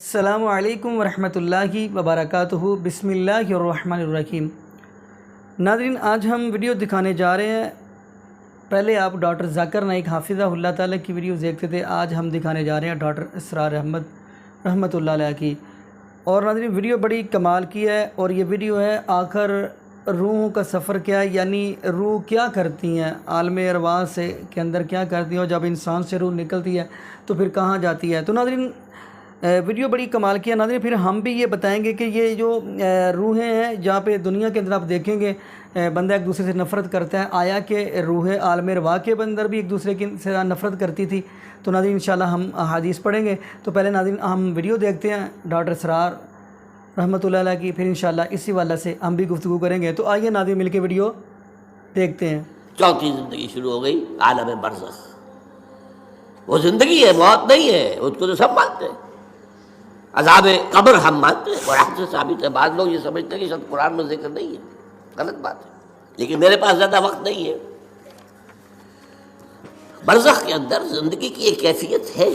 السلام علیکم ورحمۃ اللہ وبرکاتہ۔ بسم اللہ الرحمن الرحیم۔ ناظرین، آج ہم ویڈیو دکھانے جا رہے ہیں، پہلے آپ ڈاکٹر ذاکر نائک حافظہ اللہ تعالیٰ کی ویڈیوز دیکھتے تھے، آج ہم دکھانے جا رہے ہیں ڈاکٹر اسرار احمد رحمۃ اللہ علیہ کی۔ اور ناظرین، ویڈیو بڑی کمال کی ہے، اور یہ ویڈیو ہے آخر روحوں کا سفر کیا، یعنی روح کیا کرتی ہیں، عالم ارواح سے کے اندر کیا کرتی ہیں، اور جب انسان سے روح نکلتی ہے تو پھر کہاں جاتی ہے۔ تو ناظرین، ویڈیو بڑی کمال کی ہے ناظرین۔ پھر ہم بھی یہ بتائیں گے کہ یہ جو روحیں ہیں، جہاں پہ دنیا کے اندر آپ دیکھیں گے بندہ ایک دوسرے سے نفرت کرتا ہے، آیا کہ روح عالم ارواح کے اندر بھی ایک دوسرے سے نفرت کرتی تھی؟ تو ناظرین انشاءاللہ ہم احادیث پڑھیں گے۔ تو پہلے ناظرین ہم ویڈیو دیکھتے ہیں ڈاکٹر اسرار رحمۃ اللہ علیہ کی، پھر انشاءاللہ اسی والا سے ہم بھی گفتگو کریں گے۔ تو آئیے ناظرین مل کے ویڈیو دیکھتے ہیں۔ چوتھی زندگی شروع ہو گئی، عالم برزخ۔ وہ زندگی ہے، موت نہیں ہے، اس کو تو سب مانتے ہیں۔ عذاب قبر ہم مانتے ہیں، اور حق سے ثابت ہے۔ بعض لوگ یہ سمجھتے ہیں کہ شاید قرآن میں ذکر نہیں ہے، غلط بات ہے، لیکن میرے پاس زیادہ وقت نہیں ہے۔ برزخ کے اندر زندگی کی ایک کیفیت ہے،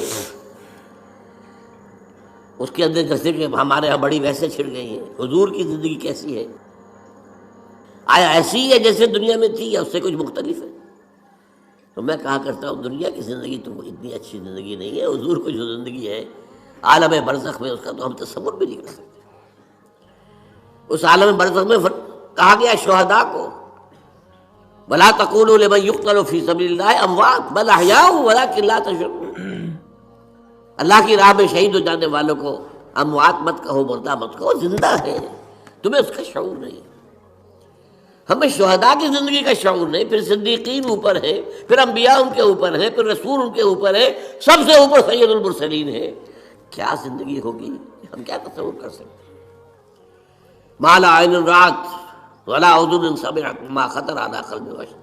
اس کے اندر جیسے کہ ہمارے یہاں بڑی ویسے چھڑ گئی ہیں۔ حضور کی زندگی کیسی ہے؟ آیا ایسی ہے جیسے دنیا میں تھی، یا اس سے کچھ مختلف ہے؟ تو میں کہا کرتا ہوں دنیا کی زندگی تو اتنی اچھی زندگی نہیں ہے، حضور کو جو زندگی ہے عالم برزخ میں، اس کا تو ہم تصور بھی نہیں کر سکتے۔ اس عالم برزخ میں کہا گیا شہداء کو، وَلَا تَقُولُوا لِمَن يُقْتَلُ فِي سَبِيلِ اللَّهِ أَمْوَاتٌ بَلْ أَحْيَاءٌ وَلَٰكِن لَّا تَشْعُرُونَ۔ اللہ کی راہ میں شہید ہو جانے والوں کو اموات مت کہو، مردہ مت کہو، زندہ ہے، تمہیں اس کا شعور نہیں۔ ہمیں شہداء کی زندگی کا شعور نہیں، پھر صدیقین اوپر ہے، پھر انبیاء ان کے اوپر ہیں، پھر رسول ان کے اوپر ہے، سب سے اوپر سید المرسلین ہے۔ کیا زندگی ہوگی، ہم کیا تصور کر سکتے ہیں؟ ما لا عین رأت ولا اذن سمعت ما خطر علی قلب بشر۔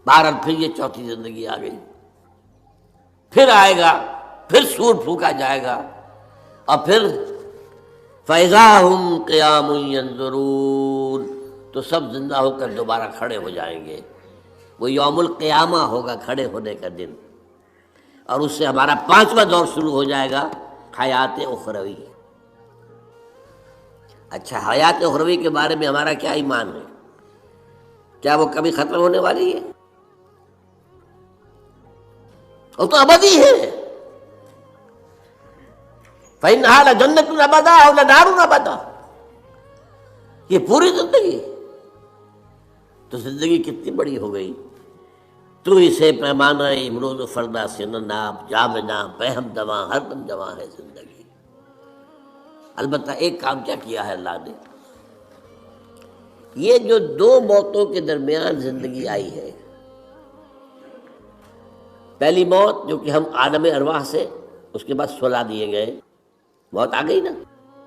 بہرحال پھر یہ چوتھی زندگی آ گئی، پھر آئے گا، پھر سور پھونکا جائے گا، اور پھر فَإِذَا هُمْ قِيَامٌ يَنظُرُونَ، تو سب زندہ ہو کر دوبارہ کھڑے ہو جائیں گے۔ وہ یوم القیامہ ہوگا، کھڑے ہونے کا دن، اور اس سے ہمارا پانچواں دور شروع ہو جائے گا، حیات اخروی۔ اچھا، حیات اخروی کے بارے میں ہمارا کیا ایمان ہے؟ کیا وہ کبھی ختم ہونے والی ہے؟ وہ تو ابدی ہے۔ فَإِنَّهَا لَجَنَّةٌ أَبَدًا أَوْ لَنَارٌ أَبَدًا۔ یہ پوری زندگی تو زندگی کتنی بڑی ہو گئی۔ تو اسے پیمانہ امروز و فردا سے ناب جامنا پہم دواں، ہر دم جواں ہے زندگی۔ البتہ ایک کام کیا کیا ہے اللہ نے، یہ جو دو موتوں کے درمیان زندگی آئی ہے، پہلی موت جو کہ ہم عالم ارواح سے، اس کے بعد سلا دیے گئے، موت آ گئی نا،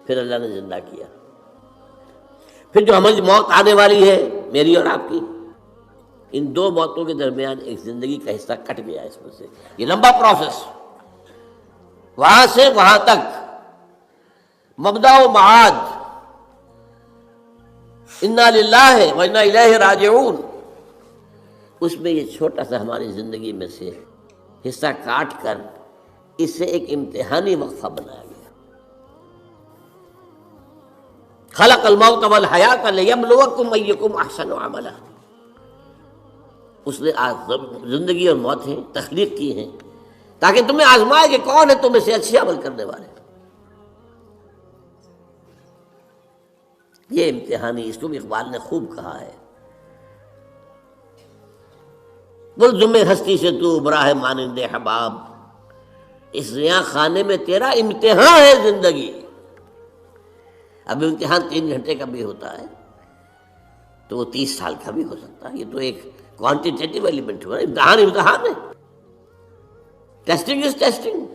پھر اللہ نے زندہ کیا۔ پھر جو ہماری موت آنے والی ہے، میری اور آپ کی، ان دو موتوں کے درمیان ایک زندگی کا حصہ کٹ گیا اس میں سے۔ یہ لمبا پروسیس، وہاں سے وہاں تک، مبدأ و معاد، انا للہ و انا الیہ راجعون، اس میں یہ چھوٹا سا ہماری زندگی میں سے حصہ کاٹ کر اس سے ایک امتحانی وقفہ بنایا گیا۔ خلق الموت والحیات لیبلوکم ایکم احسن عملا۔ اس نے زندگی اور موتیں تخلیق کی ہیں تاکہ تمہیں آزمائے کہ کون ہے تم میں سے اچھے عمل کرنے والے۔ یہ امتحانی، اس کو بھی اقبال نے خوب کہا ہے، ملزم ہستی سے تو براہ مانند حباب، اس زیاں خانے میں تیرا امتحان ہے زندگی۔ اب امتحان 3 گھنٹے کا بھی ہوتا ہے تو وہ 30 سال کا بھی ہو سکتا ہے۔ یہ تو ایک کوانٹیٹیو ایلیمنٹ ہوا، امتحان ہے، ٹیسٹنگ از ٹیسٹنگ۔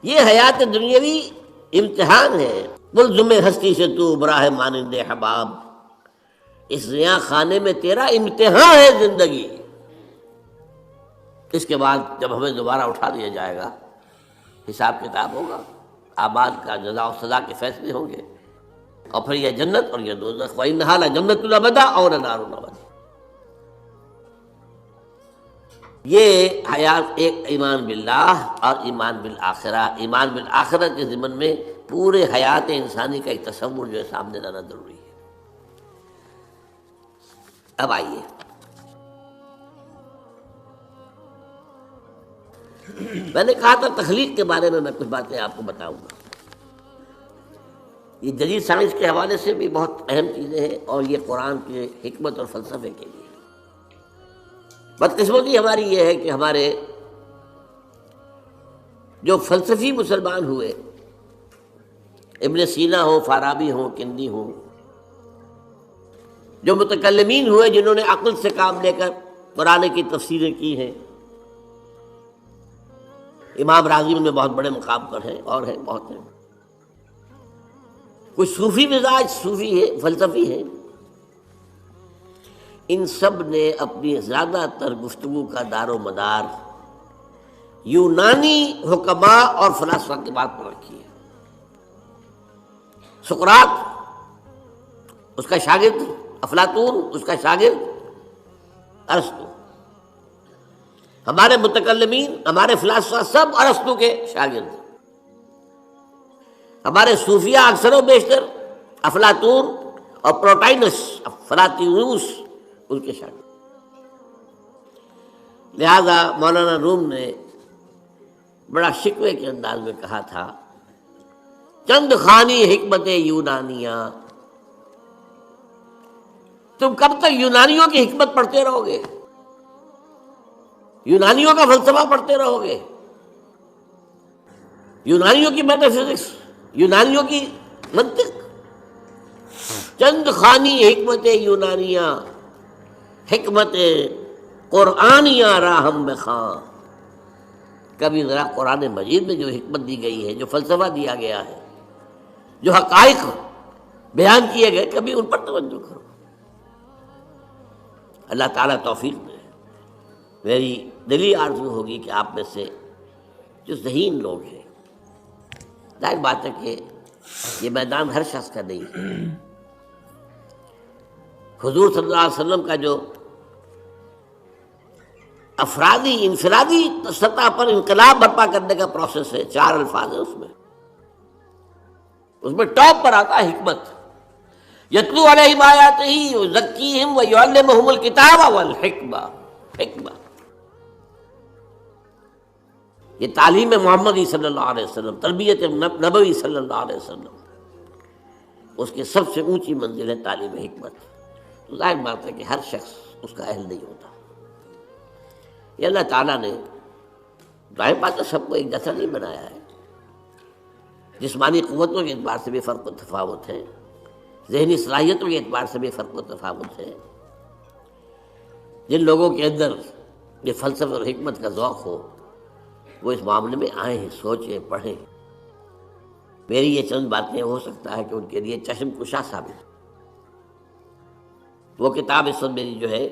یہ حیات دنیاوی امتحان ہے، ملزم ہستی سے تو براہ مانند حباب، اس زیاں خانے میں تیرا امتحان ہے زندگی۔ اس کے بعد جب ہمیں دوبارہ اٹھا دیا جائے گا، حساب کتاب ہوگا، اعمال کا جزا و سزا کے فیصلے ہوں گے، اور پھر یہ جنت اور یہ دوزخ۔ وَإِنَّهَا لَجَنَّةٌ أَبَدًا أَوْ لَنَارٌ أَبَدًا۔ یہ حیات ایک ایمان باللہ اور ایمان بالآخرہ، ایمان بالآخرہ کے ضمن میں پورے حیات انسانی کا ایک تصور جو ہے سامنے لانا ضروری ہے۔ اب آئیے میں نے کہا تھا تخلیق کے بارے میں کچھ باتیں آپ کو بتاؤں گا۔ یہ جدید سائنس کے حوالے سے بھی بہت اہم چیزیں ہیں اور یہ قرآن کے حکمت اور فلسفے کے لیے۔ بدقسمتی ہماری یہ ہے کہ ہمارے جو فلسفی مسلمان ہوئے، ابن سینا ہو، فارابی ہو، کندی ہو، جو متکلمین ہوئے جنہوں نے عقل سے کام لے کر قرآن کی تفسیریں کی ہیں، امام راغب ان میں بہت بڑے مقام پر ہیں اور ہیں بہت ہیں، کچھ صوفی مزاج صوفی ہے، فلسفی ہے، ان سب نے اپنی زیادہ تر گفتگو کا دار و مدار یونانی حکماء اور فلاسفہ کی بات پر رکھی ہے۔ سقراط اس کا شاگرد، افلاطون اس کا شاگرد، ارسطو، ہمارے متکلمین، ہمارے فلاسفہ سب ارسطو کے شاگرد، ہمارے صوفیہ اکثر و بیشتر افلاطون اور پروٹائنس، فلاطینوس ان کے شاگرد۔ لہذا مولانا روم نے بڑا شکوے کے انداز میں کہا تھا، چند خوانی حکمت یونانیہ، تم کب تک یونانیوں کی حکمت پڑھتے رہو گے، یونانیوں کا فلسفہ پڑھتے رہو گے، یونانیوں کی میٹا فزکس، یونانیوں کی منطق؟ چند خوانی حکمت یونانیہ، حکمت قرآنیہ راہم بخواں۔ کبھی ذرا قرآن مجید میں جو حکمت دی گئی ہے، جو فلسفہ دیا گیا ہے، جو حقائق بیان کیے گئے، کبھی ان پر توجہ کرو۔ اللہ تعالیٰ توفیق دے۔ میری دلی آرزو ہوگی کہ آپ میں سے جو ذہین لوگ ہیں، ظاہر بات ہے کہ یہ میدان ہر شخص کا نہیں ہے، حضور صلی اللہ علیہ وسلم کا جو افرادی انفرادی سطح پر انقلاب برپا کرنے کا پروسیس ہے، 4 الفاظ ہیں اس میں ٹاپ پر آتا ہے حکمت۔ یتلو علیہم آیاتہ یزکیہم ویعلمہم الکتاب والحکمہ، حکمہ، یہ تعلیم محمدی صلی اللہ علیہ وسلم، تربیت نبوی صلی اللہ علیہ وسلم، اس کی سب سے اونچی منزل ہے تعلیم حکمت۔ تو ظاہر بات ہے کہ ہر شخص اس کا اہل نہیں ہوتا۔ یہ اللہ تعالیٰ نے ظاہر بات ہے سب کو ایک جیسا نہیں بنایا ہے، جسمانی قوتوں کے اعتبار سے بھی فرق و تفاوت ہے، ذہنی صلاحیتوں کے اعتبار سے بھی فرق و تفاوت ہے۔ جن لوگوں کے اندر یہ فلسفہ اور حکمت کا ذوق ہو وہ اس معاملے میں آئیں، سوچیں، پڑھیں۔ میری یہ چند باتیں ہو سکتا ہے کہ ان کے لیے چشم کشا ثابت۔ وہ کتاب اس وقت میری جو ہے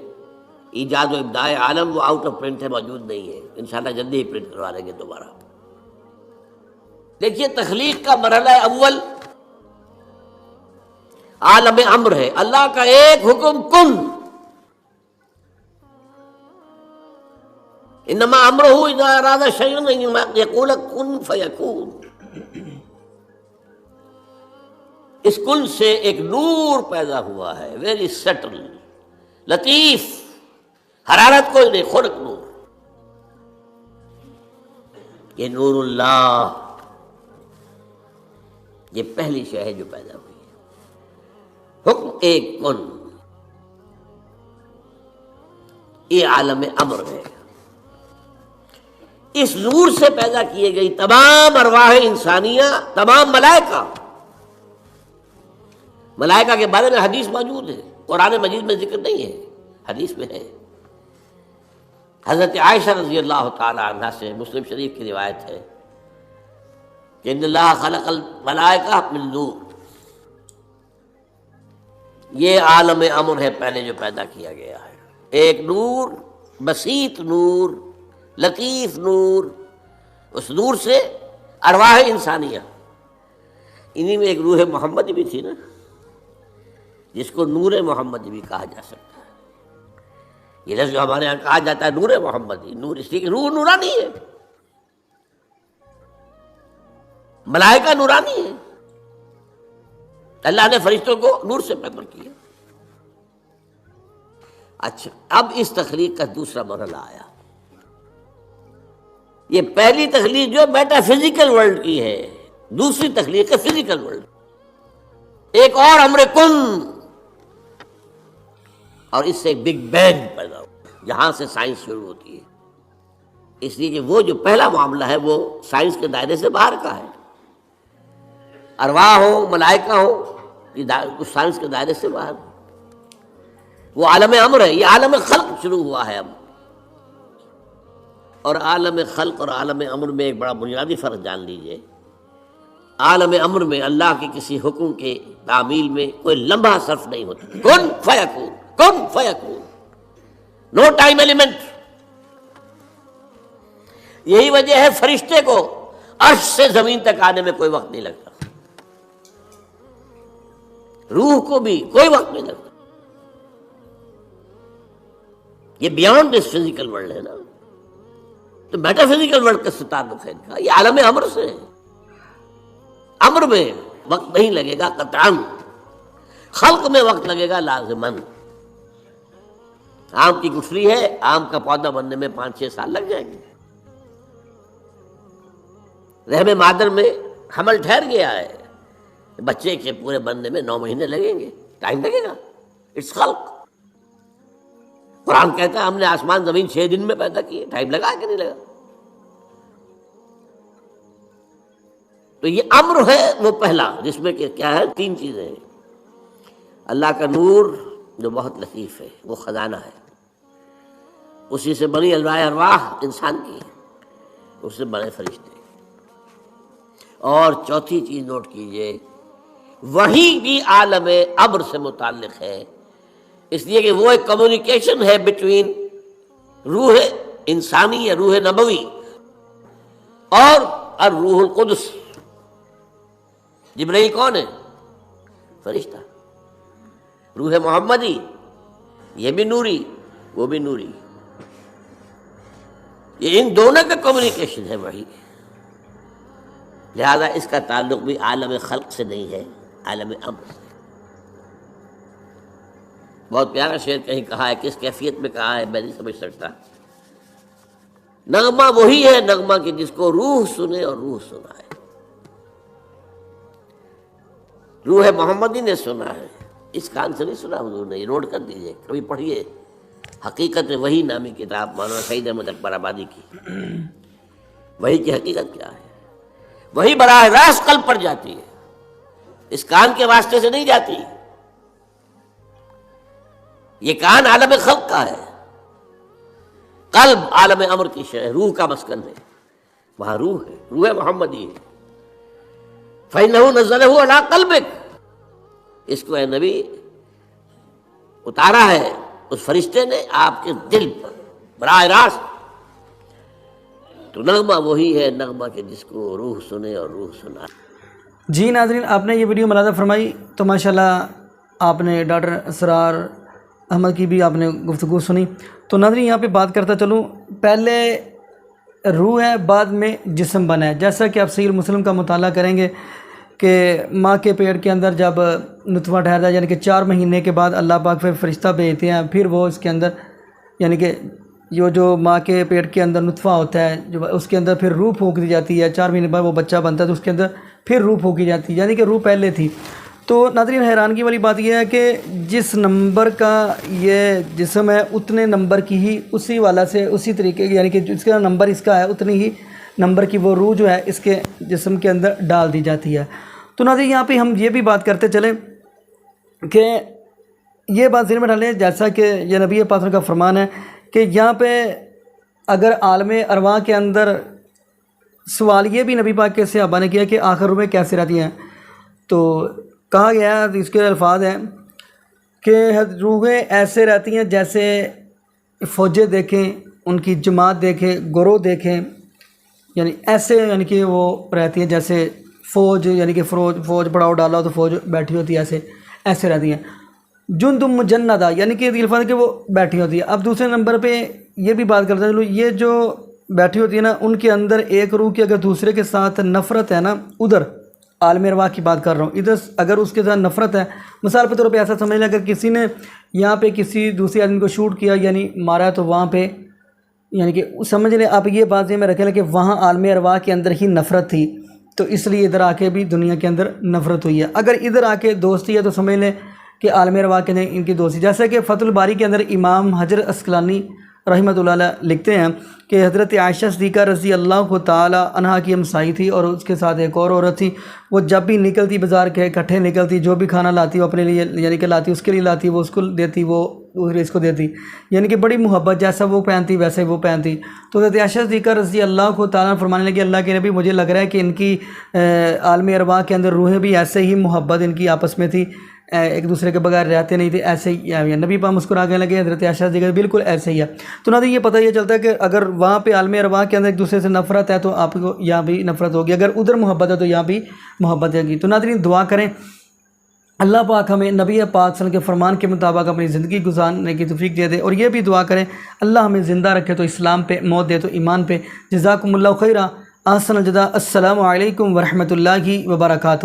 ایجاد و ابداع عالم، وہ آؤٹ آف پرنٹ ہے، موجود نہیں ہے، انشاءاللہ جلدی ہی پرنٹ کروا لیں گے دوبارہ۔ دیکھیے تخلیق کا مرحلہ اول عالم امر ہے، اللہ کا ایک حکم کن، انما امرہ اذا اراد شیئا ان یقول کن فیکون۔ اس کن سے ایک نور پیدا ہوا ہے، ویری سٹل، لطیف، حرارت کوئی نہیں، خلق نور۔ یہ نور اللہ، یہ پہلی شے ہے جو پیدا ہوئی ہے، حکم ایک کن، یہ عالم امر ہے۔ اس نور سے پیدا کیے گئی تمام ارواح انسانیہ، تمام ملائکہ۔ ملائکہ کے بارے میں حدیث موجود ہے، قرآن مجید میں ذکر نہیں ہے، حدیث میں ہے۔ حضرت عائشہ رضی اللہ تعالی عنہا سے مسلم شریف کی روایت ہے کہ ان اللہ خلق الملائکہ من نور، یہ عالم امر ہے پہلے جو پیدا کیا گیا ہے، ایک نور، بسیط نور، لطیف نور۔ اس نور سے ارواح انسانیہ، انہی میں ایک روح محمد بھی تھی نا، جس کو نور محمد بھی کہا جا سکتا ہے۔ یہ لفظ جو ہمارے یہاں کہا جاتا ہے نور محمدی، نور اس لیے کہ روح نورانی ہے، ملائکہ نورانی ہے، اللہ نے فرشتوں کو نور سے پیدا کیا۔ اچھا، اب اس تخلیق کا دوسرا مرحلہ آیا۔ یہ پہلی تخلیق جو میٹا فزیکل ورلڈ کی ہے، دوسری تخلیق ہے فزیکل ورلڈ، ایک اور امر کن، اور اس سے ایک بگ بینگ پیدا ہو، یہاں سے سائنس شروع ہوتی ہے۔ اس لیے کہ وہ جو پہلا معاملہ ہے وہ سائنس کے دائرے سے باہر کا ہے، ارواح ہو، ملائکہ ہو، یہ سائنس کے دائرے سے باہر، وہ عالم امر ہے۔ یہ عالم خلق شروع ہوا ہے اب، اور عالم خلق اور عالم امر میں ایک بڑا بنیادی فرق جان لیجئے۔ عالم امر میں اللہ کے کسی حکم کے تعمیل میں کوئی لمحہ صرف نہیں ہوتا، کن فیکون، کن فیکون، نو ٹائم ایلیمنٹ۔ یہی وجہ ہے فرشتے کو عرش سے زمین تک آنے میں کوئی وقت نہیں لگتا، روح کو بھی کوئی وقت نہیں لگتا۔ یہ بیانڈ دس فزیکل ورلڈ ہے نا، تو میٹا فزیکل ورلڈ کا سے تعلق ہے ان کا، یہ عالم امر سے ہے۔ امر میں وقت نہیں لگے گا قطعاً، خلق میں وقت لگے گا لازماً۔ آم کی گٹھلی ہے، آم کا پودا بننے میں 5-6 سال لگ جائیں گے، رحم مادر میں حمل ٹھہر گیا ہے، بچے کے پورے بننے میں 9 مہینے لگیں گے، ٹائم لگے گا، اٹس خلق۔ قرآن کہتا ہے ہم نے آسمان زمین 6 دن میں پیدا کیے، ٹائم لگا کہ نہیں لگا؟ تو یہ امر ہے وہ پہلا، جس میں کہ کیا ہے 3 چیزیں ہیں۔ اللہ کا نور جو بہت لطیف ہے، وہ خزانہ ہے، اسی سے بنی ارواح انسان کی، اس سے بنے فرشتے۔ اور چوتھی چیز نوٹ کیجئے، وہی بھی عالم امر سے متعلق ہے، اس لیے کہ وہ ایک کمیونیکیشن ہے بٹوین روح انسانی یا روح نبوی اور الروح القدس۔ جبرائیل کون ہے؟ فرشتہ۔ روح محمدی، یہ بھی نوری، وہ بھی نوری، یہ ان دونوں کا کمیونیکیشن ہے وہی۔ لہذا اس کا تعلق بھی عالم خلق سے نہیں ہے، عالم امر سے۔ بہت پیارا شعر کہیں کہا ہے، کس کیفیت میں کہا ہے میں نہیں سمجھ سکتا۔ نغمہ وہی ہے نغمہ کہ جس کو روح سنے اور روح سنا ہے۔ روح محمدی نے سنا ہے، اس کان سے نہیں سنا حضور نے، یہ نوٹ کر دیجئے، کبھی پڑھیے حقیقت وحی نامی کتاب مولانا سعید احمد اکبر آبادی کی۔ وحی کی حقیقت کیا ہے؟ وہی براہ راست قلب پر جاتی ہے، اس کان کے واسطے سے نہیں جاتی۔ یہ کان عالم خلق کا ہے، قلب عالم امر کی شے، روح کا مسکن ہے، وہاں روح ہے، روح محمدی ہے۔ فَإِنَّهُ نَزَّلَهُ عَلَىٰ قَلْبِكَ، اس کو اے نبی اتارا ہے اس فرشتے نے آپ کے دل پر براہ راست۔ تو نغمہ وہی ہے نغمہ کہ جس کو روح سنے اور روح سنا۔ جی ناظرین، آپ نے یہ ویڈیو ملاحظہ فرمائی تو ماشاءاللہ آپ نے ڈاکٹر اسرار احمد کی بھی آپ نے گفتگو سنی۔ تو ناظرین یہاں پہ بات کرتا چلوں، پہلے روح ہے، بعد میں جسم بنا ہے۔ جیسا کہ آپ صحیح مسلم کا مطالعہ کریں گے کہ ماں کے پیٹ کے اندر جب نطفہ ٹھہرتا ہے، یعنی کہ 4 مہینے کے بعد اللہ پاک پھر فرشتہ بھیجتے ہیں، پھر وہ اس کے اندر یعنی کہ جو ماں کے پیٹ کے اندر نطفہ ہوتا ہے، جو اس کے اندر پھر روح پھونک دی جاتی ہے۔ 4 مہینے بعد وہ بچہ بنتا ہے تو اس کے اندر پھر روح پھونکی جاتی ہے، یعنی کہ روح پہلے تھی۔ تو ناظرین حیرانگی والی بات یہ ہے کہ جس نمبر کا یہ جسم ہے اتنے نمبر کی ہی اسی والا سے اسی طریقے کی، یعنی کہ جس کا نمبر اس کا ہے اتنی ہی نمبر کی وہ روح جو ہے اس کے جسم کے اندر ڈال دی جاتی ہے۔ تو ناظرین یہاں پہ ہم یہ بھی بات کرتے چلیں کہ یہ بات ذہن میں ڈالیں، جیسا کہ یہ نبی پاک کا فرمان ہے کہ یہاں پہ اگر عالم ارواح کے اندر سوال یہ بھی نبی پاک کے صحابہ نے کیا کہ آخر روحیں کیسے رہتی ہیں، تو کہا گیا ہے، اس کے الفاظ ہیں کہ روحیں ایسے رہتی ہیں جیسے فوجیں دیکھیں، ان کی جماعت دیکھیں، گروہ دیکھیں، یعنی ایسے یعنی کہ وہ رہتی ہیں جیسے فوج، یعنی کہ فوج پڑاؤ ڈالا ہو تو فوج بیٹھی ہوتی ہے، ایسے رہتی ہیں۔ جندم مجندہ، یعنی کہ الفاظ کہ وہ بیٹھی ہوتی ہے۔ اب دوسرے نمبر پہ یہ بھی بات کرتے ہیں، یہ جو بیٹھی ہوتی ہے نا، ان کے اندر ایک روح کی اگر دوسرے کے ساتھ نفرت ہے نا، ادھر عالم ارواح کی بات کر رہا ہوں، ادھر اگر اس کے ساتھ نفرت ہے، مثال کے طور پہ ایسا سمجھ لیں اگر کسی نے یہاں پہ کسی دوسرے آدمی کو شوٹ کیا، یعنی مارا، تو وہاں پہ یعنی کہ سمجھ لیں آپ یہ بات میں رکھیں کہ وہاں عالم ارواح کے اندر ہی نفرت تھی، تو اس لیے ادھر آ کے بھی دنیا کے اندر نفرت ہوئی ہے۔ اگر ادھر آ کے دوستی ہے تو سمجھ لیں کہ عالم ارواح کے اندر ان کی دوستی، جیسا کہ فتح الباری کے اندر امام حجر عسقلانی رحمۃ اللہ علیہ لکھتے ہیں کہ حضرت عائشہ صدیقہ رضی اللہ تعالی عنہا کی ہمسائی تھی، اور اس کے ساتھ ایک اور عورت تھی، وہ جب بھی نکلتی بازار کے اکٹھے نکلتی، جو بھی کھانا لاتی وہ اپنے لیے یعنی کہ لاتی، اس کے لیے لاتی، وہ اس کو دیتی، وہ اس کو دیتی، یعنی کہ بڑی محبت، جیسا وہ پہنتی ویسے وہ پہنتی۔ تو حضرت عائشہ صدیقہ رضی اللہ تعالیٰ عنہ فرمانے لگے اللہ کے نبی مجھے لگ رہا ہے کہ ان کی عالم ارواح کے اندر روحیں بھی ایسے ہی محبت ان کی آپس میں تھی، ایک دوسرے کے بغیر رہتے نہیں تھے، ایسے ہی نبی پاک مسکرا کے لگے، حضرت عائشہ صدیقہ بالکل ایسے ہی ہے۔ تو نہ یہ پتہ یہ چلتا ہے کہ اگر وہاں پہ عالم ارواح کے اندر ایک دوسرے سے نفرت ہے تو آپ کو یہاں بھی نفرت ہوگی، اگر ادھر محبت ہے تو یہاں بھی محبت ہوگی۔ تو ناظرین دعا کریں اللہ پاک ہمیں نبی پاک صلی اللہ علیہ وسلم کے فرمان کے مطابق اپنی زندگی گزارنے کی توفیق دے دے، اور یہ بھی دعا کریں اللہ ہمیں زندہ رکھے تو اسلام پہ، موت دے تو ایمان پہ۔ جزاکم اللہ خیرہ، احسن الجزاء، السلام علیکم ورحمۃ اللہ وبرکاتہ۔